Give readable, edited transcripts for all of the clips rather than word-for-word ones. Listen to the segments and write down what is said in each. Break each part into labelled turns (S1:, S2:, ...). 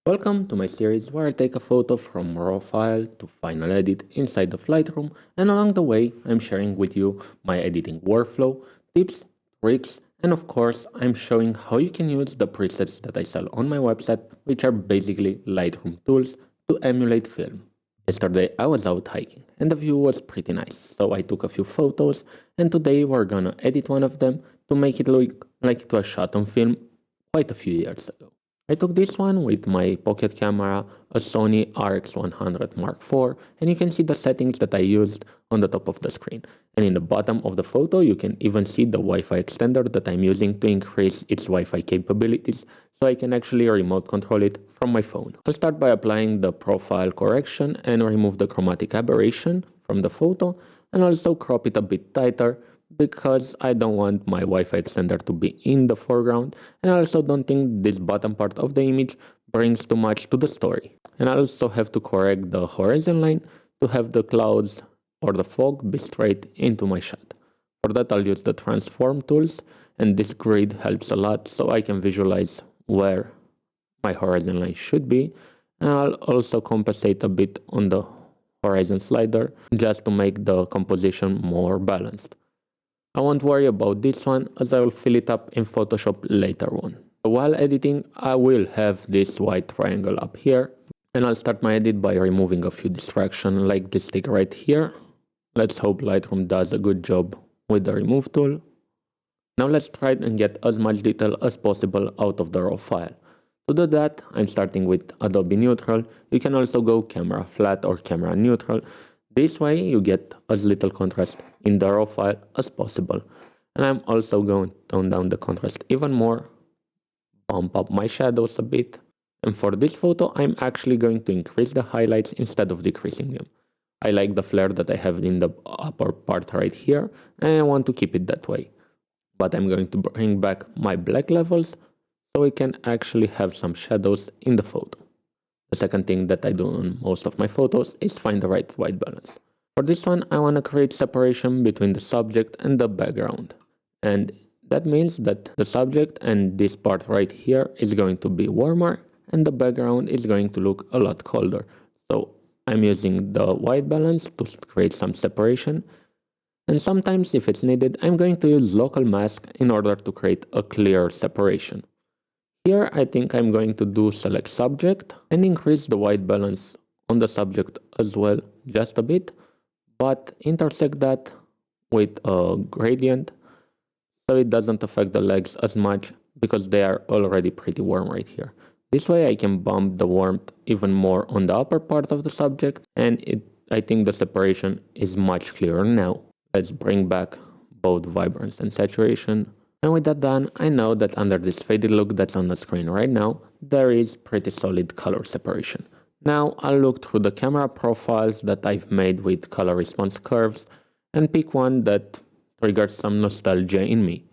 S1: Welcome to my series where I take a photo from raw file to final edit inside of Lightroom, and along the way I'm sharing with you my editing workflow, tips, tricks, and of course I'm showing how you can use the presets that I sell on my website, which are basically Lightroom tools to emulate film. Yesterday I was out hiking and the view was pretty nice, so I took a few photos, and today we're gonna edit one of them to make it look like it was shot on film quite a few years ago. I took this one with my pocket camera, a Sony RX100 Mark IV, and you can see the settings that I used on the top of the screen. And in the bottom of the photo, you can even see the Wi-Fi extender that I'm using to increase its Wi-Fi capabilities, so I can actually remote control it from my phone. I'll start by applying the profile correction and remove the chromatic aberration from the photo, and also crop it a bit tighter, because I don't want my Wi-Fi extender to be in the foreground, and I also don't think this bottom part of the image brings too much to the story. And I also have to correct the horizon line to have the clouds or the fog be straight into my shot. For that I'll use the transform tools, and this grid helps a lot so I can visualize where my horizon line should be, and I'll also compensate a bit on the horizon slider just to make the composition more balanced. I won't worry about this one as I will fill it up in Photoshop later on. While editing, I will have this white triangle up here, and I'll start my edit by removing a few distractions like this stick right here. Let's hope Lightroom does a good job with the remove tool. Now let's try and get as much detail as possible out of the raw file. To do that, I'm starting with Adobe Neutral. You can also go camera flat or camera neutral. This way you get as little contrast in the raw file as possible. And I'm also going to tone down the contrast even more, bump up my shadows a bit. And for this photo, I'm actually going to increase the highlights instead of decreasing them. I like the flare that I have in the upper part right here, and I want to keep it that way. But I'm going to bring back my black levels so we can actually have some shadows in the photo. The second thing that I do on most of my photos is find the right white balance. For this one, I want to create separation between the subject and the background. And that means that the subject and this part right here is going to be warmer, and the background is going to look a lot colder. So I'm using the white balance to create some separation. And sometimes, if it's needed, I'm going to use local mask in order to create a clear separation. Here I think I'm going to do select subject and increase the white balance on the subject as well, just a bit, but intersect that with a gradient so it doesn't affect the legs as much because they are already pretty warm right here. This way I can bump the warmth even more on the upper part of the subject, and I think the separation is much clearer now. Let's bring back both vibrance and saturation. And with that done, I know that under this faded look that's on the screen right now, there is pretty solid color separation. Now I'll look through the camera profiles that I've made with color response curves and pick one that triggers some nostalgia in me.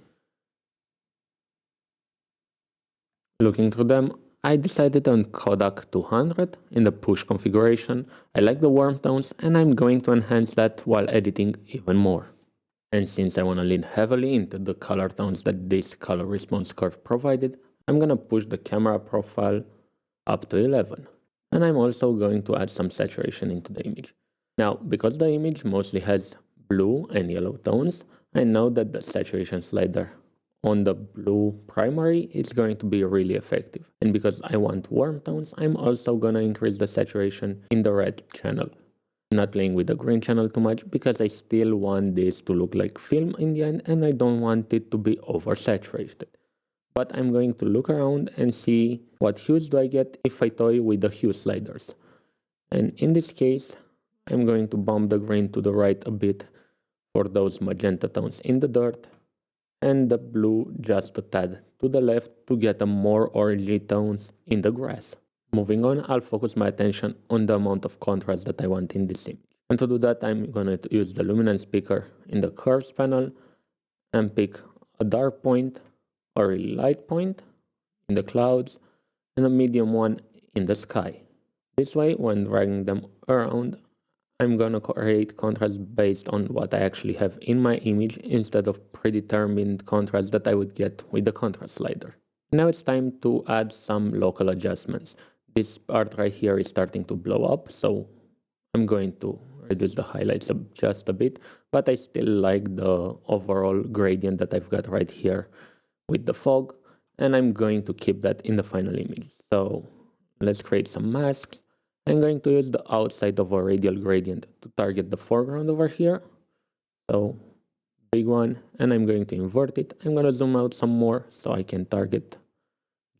S1: Looking through them, I decided on Kodak 200 in the push configuration. I like the warm tones, and I'm going to enhance that while editing even more. And since I want to lean heavily into the color tones that this color response curve provided, I'm going to push the camera profile up to 11. And I'm also going to add some saturation into the image. Now, because the image mostly has blue and yellow tones, I know that the saturation slider on the blue primary is going to be really effective. And because I want warm tones, I'm also going to increase the saturation in the red channel. I'm not playing with the green channel too much because I still want this to look like film in the end, and I don't want it to be oversaturated. But I'm going to look around and see what hues do I get if I toy with the hue sliders. And in this case, I'm going to bump the green to the right a bit for those magenta tones in the dirt, and the blue just a tad to the left to get a more orangey tones in the grass. Moving on, I'll focus my attention on the amount of contrast that I want in this image. And to do that, I'm going to use the Luminance picker in the curves panel and pick a dark point or a light point in the clouds and a medium one in the sky. This way, when dragging them around, I'm going to create contrast based on what I actually have in my image instead of predetermined contrast that I would get with the contrast slider. Now it's time to add some local adjustments. this part right here is starting to blow up, so I'm going to reduce the highlights just a bit, but I still like the overall gradient that I've got right here with the fog, and I'm going to keep that in the final image. So let's create some masks. I'm going to use the outside of a radial gradient to target the foreground over here. So big one, and I'm going to invert it. I'm going to zoom out some more so I can target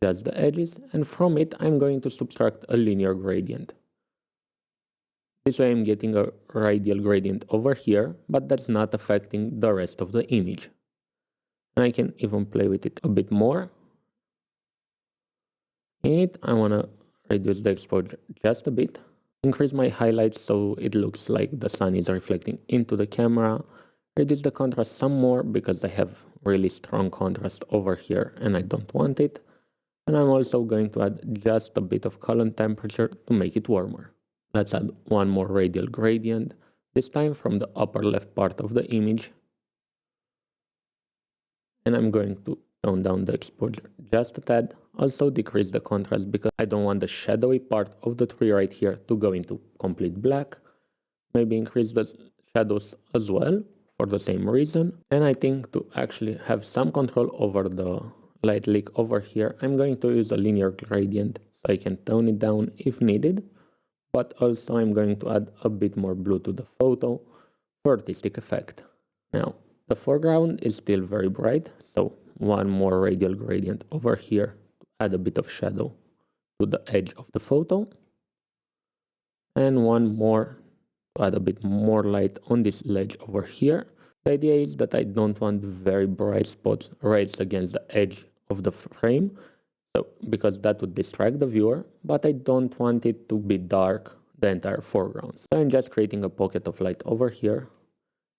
S1: just the edges, and from it I'm going to subtract a linear gradient. This way I'm getting a radial gradient over here, but that's not affecting the rest of the image. And I can even play with it a bit more. I want to reduce the exposure just a bit, increase my highlights so it looks like the sun is reflecting into the camera, reduce the contrast some more because I have really strong contrast over here and I don't want it. And I'm also going to add just a bit of color temperature to make it warmer. Let's add one more radial gradient, this time from the upper left part of the image. And I'm going to tone down the exposure just a tad, also decrease the contrast because I don't want the shadowy part of the tree right here to go into complete black. Maybe increase the shadows as well for the same reason. And I think to actually have some control over the light leak over here, I'm going to use a linear gradient so I can tone it down if needed. But also I'm going to add a bit more blue to the photo for artistic effect. Now, the foreground is still very bright, so one more radial gradient over here to add a bit of shadow to the edge of the photo. And one more to add a bit more light on this ledge over here. The idea is that I don't want very bright spots right against the edge of the frame, so because that would distract the viewer, but I don't want it to be dark the entire foreground. So I'm just creating a pocket of light over here,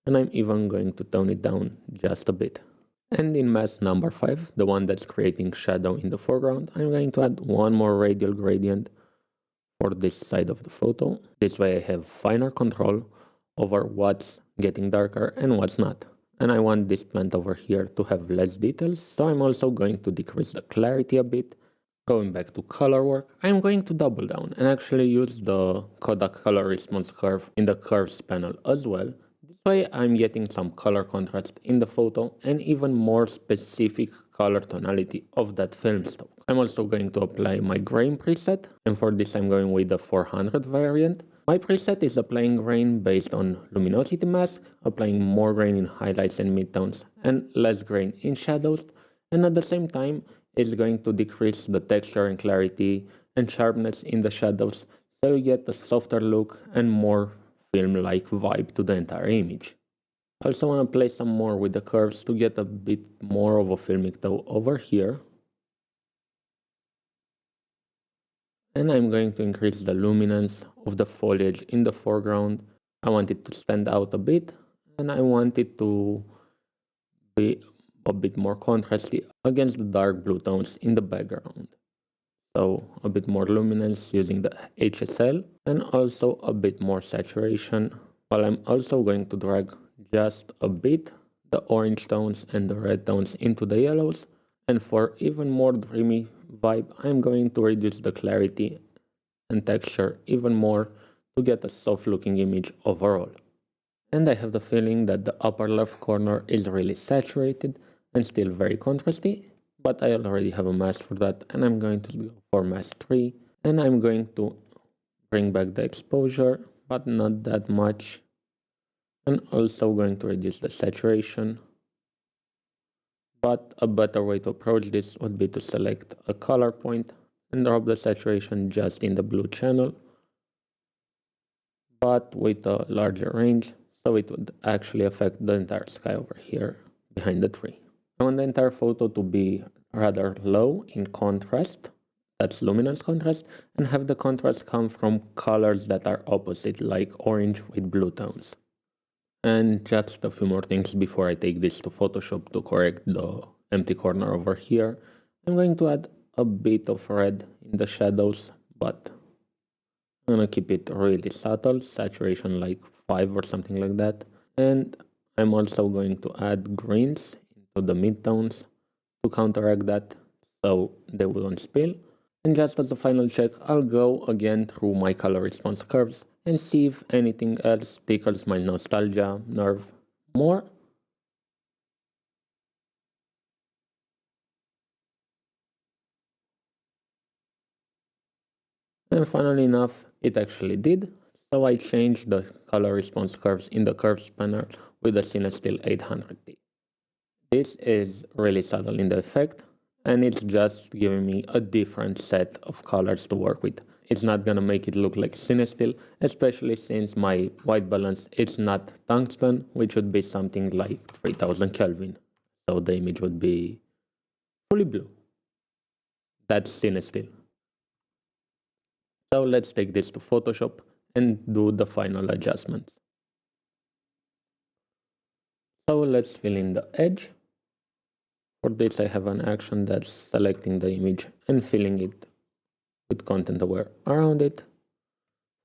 S1: and I'm even going to tone it down just a bit. And in mask number 5, the one that's creating shadow in the foreground, I'm going to add one more radial gradient for this side of the photo. This way I have finer control over what's getting darker and what's not. And I want this plant over here to have less details, so I'm also going to decrease the clarity a bit. Going back to color work, I'm going to double down and actually use the Kodak color response curve in the curves panel as well. This way I'm getting some color contrast in the photo and even more specific color tonality of that film stock. I'm also going to apply my grain preset, and for this I'm going with the 400 variant. My preset is applying grain based on luminosity mask, applying more grain in highlights and midtones and less grain in shadows, and at the same time it's going to decrease the texture and clarity and sharpness in the shadows so you get a softer look and more film-like vibe to the entire image. I also want to play some more with the curves to get a bit more of a filmic toe over here. And I'm going to increase the luminance of the foliage in the foreground. I want it to stand out a bit, and I want it to be a bit more contrasty against the dark blue tones in the background. So a bit more luminance using the HSL, and also a bit more saturation, while I'm also going to drag just a bit the orange tones and the red tones into the yellows. And for even more dreamy vibe, I'm going to reduce the clarity and texture even more to get a soft looking image overall. And I have the feeling that the upper left corner is really saturated and still very contrasty, but I already have a mask for that, and I'm going to go for mask 3, and I'm going to bring back the exposure, but not that much, and also going to reduce the saturation. But a better way to approach this would be to select a color point and drop the saturation just in the blue channel, but with a larger range, so it would actually affect the entire sky over here behind the tree. I want the entire photo to be rather low in contrast, that's luminance contrast, and have the contrast come from colors that are opposite, like orange with blue tones. And just a few more things before I take this to Photoshop to correct the empty corner over here. I'm going to add a bit of red in the shadows, but I'm gonna keep it really subtle, saturation like 5 or something like that. And I'm also going to add greens into the midtones to counteract that so they won't spill. And just as a final check, I'll go again through my color response curves and see if anything else tickles my nostalgia nerve more. And funnily enough, it actually did. So I changed the color response curves in the curves panel with the Cinestill 800T. This is really subtle in the effect, and it's just giving me a different set of colors to work with. It's not gonna make it look like Cinestill, especially since my white balance is not tungsten, which would be something like 3000 Kelvin. So the image would be fully blue. That's Cinestill. So let's take this to Photoshop and do the final adjustments. So let's fill in the edge. For this I have an action that's selecting the image and filling it with content aware around it.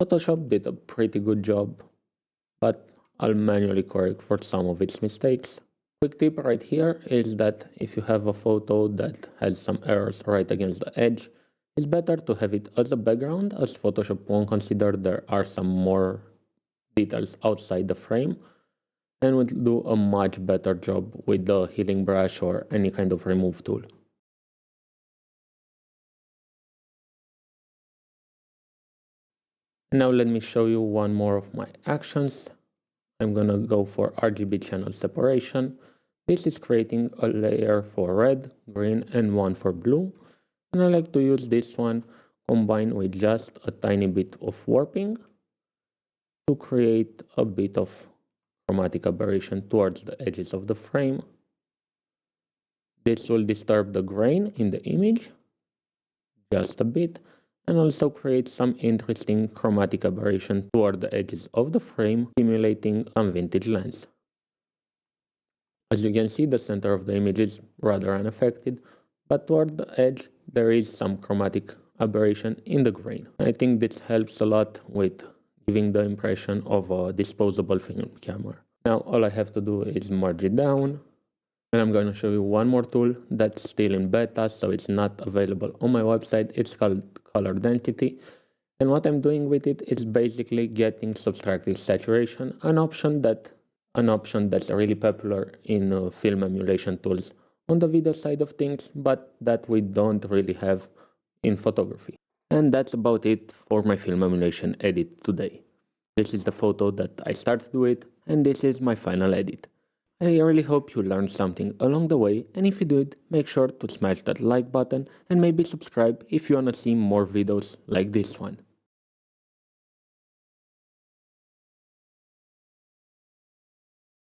S1: Photoshop did a pretty good job, but I'll manually correct for some of its mistakes. Quick tip right here is that if you have a photo that has some errors right against the edge, it's better to have it as a background, as Photoshop won't consider there are some more details outside the frame, and will do a much better job with the healing brush or any kind of remove tool. Now let me show you one more of my actions. I'm gonna go for RGB Channel Separation. This is creating a layer for red, green, and one for blue. And I like to use this one combined with just a tiny bit of warping to create a bit of chromatic aberration towards the edges of the frame. This will disturb the grain in the image just a bit, and also create some interesting chromatic aberration toward the edges of the frame, simulating some vintage lens. As you can see, the center of the image is rather unaffected, but toward the edge there is some chromatic aberration in the grain. I think this helps a lot with giving the impression of a disposable film camera. Now all I have to do is merge it down, and I'm going to show you one more tool that's still in beta, so it's not available on my website. It's called Color Density, and what I'm doing with it is basically getting subtractive saturation, an option that's really popular in film emulation tools on the video side of things, but that we don't really have in photography. And that's about it for my film emulation edit today. This is the photo that I started with, and this is my final edit. I really hope you learned something along the way, and if you did, make sure to smash that like button and maybe subscribe if you wanna see more videos like this one.